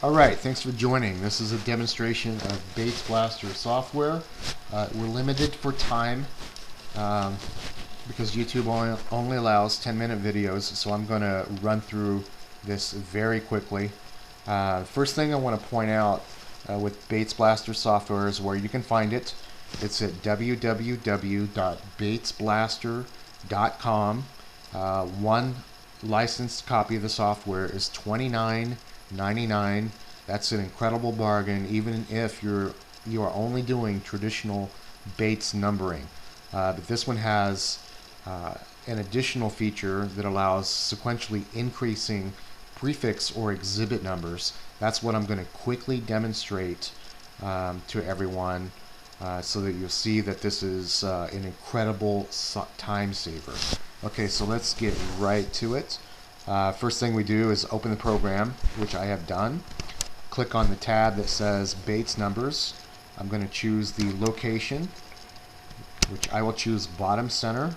Alright, thanks for joining. This is a demonstration of Bates Blaster software. We're limited for time because YouTube only allows 10-minute videos, so I'm going to run through this very quickly. First thing I want to point out with Bates Blaster software is where you can find it. It's at www.batesblaster.com. One licensed copy of the software is $29.99. That's an incredible bargain, even if you are only doing traditional Bates numbering. But this one has an additional feature that allows sequentially increasing prefix or exhibit numbers. That's what I'm going to quickly demonstrate to everyone so that you'll see that this is an incredible time saver. Okay, so let's get right to it. First thing we do is open the program, which I have done. Click on the tab that says Bates Numbers. I'm going to choose the location, which I will choose bottom center.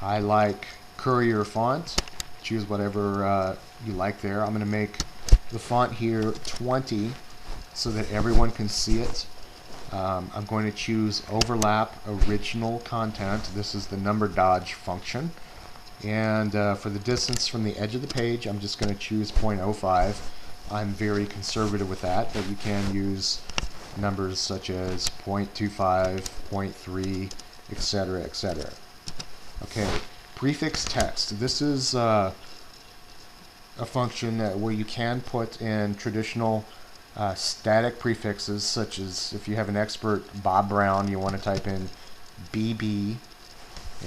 I like Courier font. Choose whatever you like there. I'm going to make the font here 20 so that everyone can see it. I'm going to choose overlap original content. This is the number dodge function. And for the distance from the edge of the page, I'm just going to choose 0.05. I'm very conservative with that, but you can use numbers such as 0.25, 0.3, etc., etc. Okay, prefix text. This is a function where you can put in traditional static prefixes, such as if you have an expert Bob Brown, you want to type in BB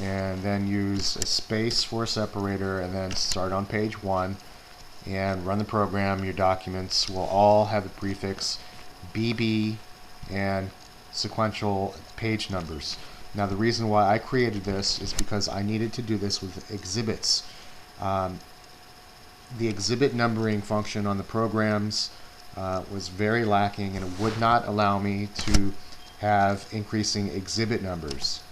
and then use a space for a separator and then start on page 1 and run the program. Your documents will all have the prefix BB and sequential page numbers. Now the reason why I created this is because I needed to do this with exhibits. The exhibit numbering function on the programs was very lacking, and it would not allow me to have increasing exhibit numbers.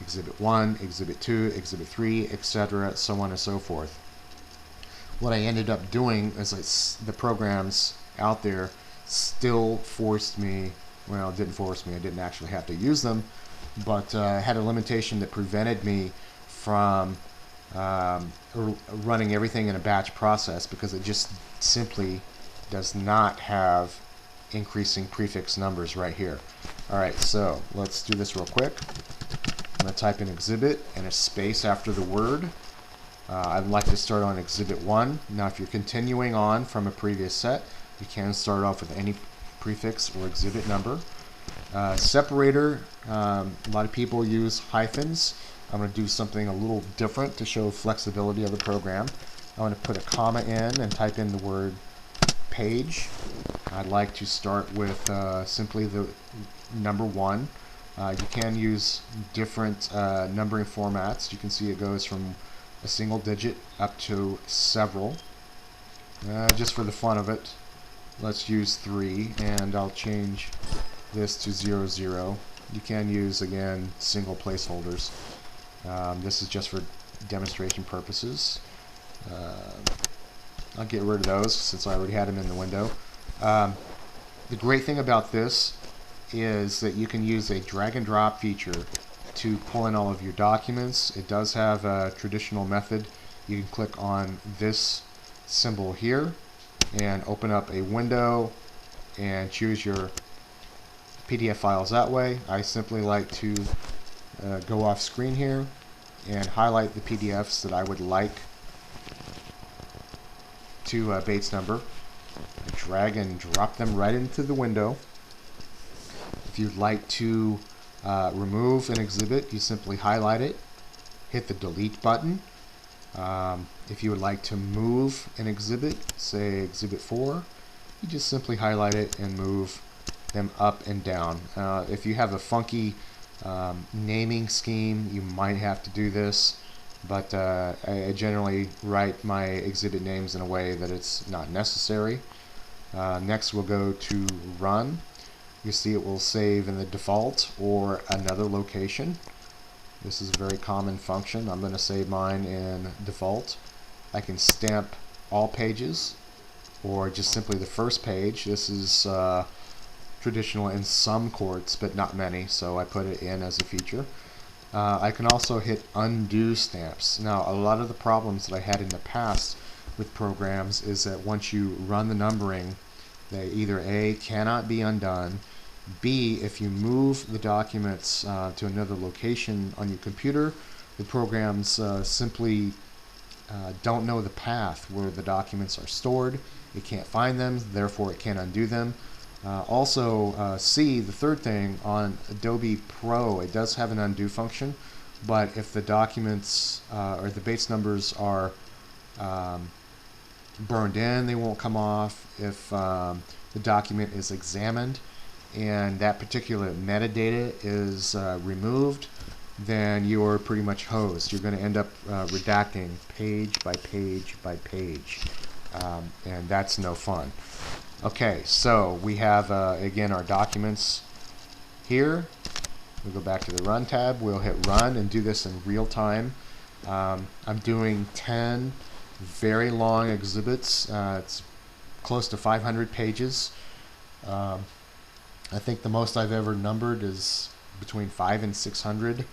Exhibit 1, Exhibit 2, Exhibit 3, etc., so on and so forth. What I ended up doing is the programs out there still forced me, well, it didn't force me, I didn't actually have to use them, but had a limitation that prevented me from running everything in a batch process because it just simply does not have increasing prefix numbers right here. Alright, so let's do this real quick. I'm going to type in exhibit and a space after the word. I'd like to start on exhibit 1. Now if you're continuing on from a previous set, you can start off with any prefix or exhibit number. Separator, a lot of people use hyphens. I'm going to do something a little different to show flexibility of the program. I'm going to put a comma in and type in the word page. I'd like to start with simply the number 1. You can use different numbering formats. You can see it goes from a single digit up to several. Just for the fun of it, let's use 3, and I'll change this to 00. You can use, again, single placeholders. This is just for demonstration purposes. I'll get rid of those since I already had them in the window. The great thing about this is that you can use a drag and drop feature to pull in all of your documents. It does have a traditional method. You can click on this symbol here and open up a window and choose your PDF files that way. I simply like to go off screen here and highlight the PDFs that I would like to Bates number. Drag and drop them right into the window. If you'd like to remove an exhibit, you simply highlight it, hit the delete button. If you would like to move an exhibit, say exhibit 4, you just simply highlight it and move them up and down. If you have a funky naming scheme, you might have to do this, but I generally write my exhibit names in a way that it's not necessary. Next we'll go to run. You see it will save in the default or another location. This is a very common function. I'm going to save mine in default. I can stamp all pages or just simply the first page. This is traditional in some courts, but not many, so I put it in as a feature. I can also hit undo stamps. Now, a lot of the problems that I had in the past with programs is that once you run the numbering, they either A, cannot be undone, B, if you move the documents to another location on your computer, the programs simply don't know the path where the documents are stored. It can't find them, therefore it can't undo them. C, the third thing, on Adobe Pro, it does have an undo function, but if the documents or the base numbers are burned in, they won't come off. If the document is examined and that particular metadata is removed, then you are pretty much hosed. You're going to end up redacting page by page by page, and that's no fun. Okay, so we have again our documents here. We'll go back to the Run tab. We'll hit Run and do this in real time. I'm doing 10 very long exhibits. It's close to 500 pages. I think the most I've ever numbered is between 500 and 600.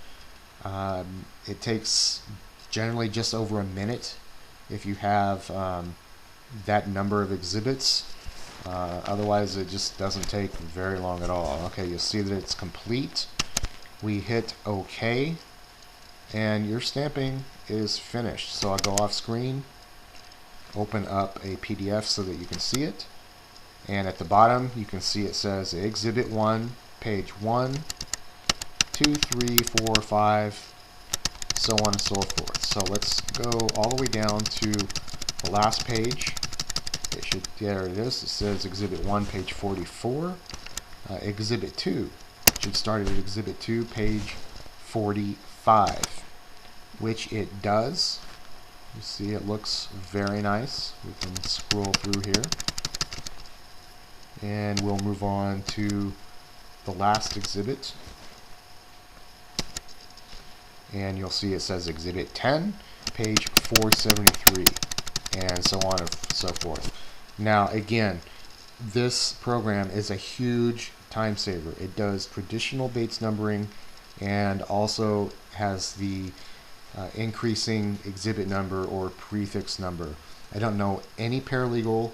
It takes generally just over a minute if you have that number of exhibits. Otherwise, it just doesn't take very long at all. Okay, you'll see that it's complete. We hit OK, and your stamping is finished. So I'll go off screen, open up a PDF so that you can see it. And at the bottom, you can see it says Exhibit 1, page 1, 2, 3, 4, 5, so on and so forth. So let's go all the way down to the last page. There it is. It says Exhibit 1, page 44. Exhibit 2 should start at Exhibit 2, page 45, which it does. You see it looks very nice. We can scroll through here. And we'll move on to the last exhibit. And you'll see it says Exhibit 10, page 473, and so on and so forth. Now, again, this program is a huge time saver. It does traditional Bates numbering and also has the increasing exhibit number or prefix number. I don't know any paralegal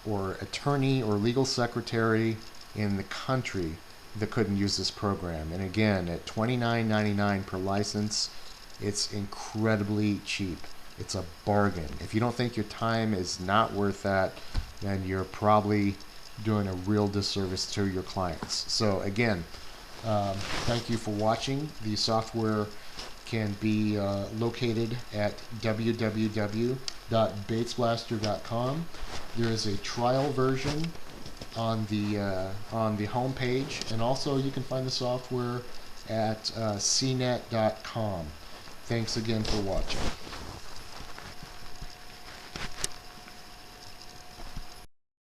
or attorney or legal secretary in the country that couldn't use this program. And again, at $29.99 per license, it's incredibly cheap. It's a bargain. If you don't think your time is not worth that, then you're probably doing a real disservice to your clients. So again, thank you for watching. The software can be located at www.batesblaster.com. There is a trial version on the home page, and also you can find the software at cnet.com. Thanks again for watching.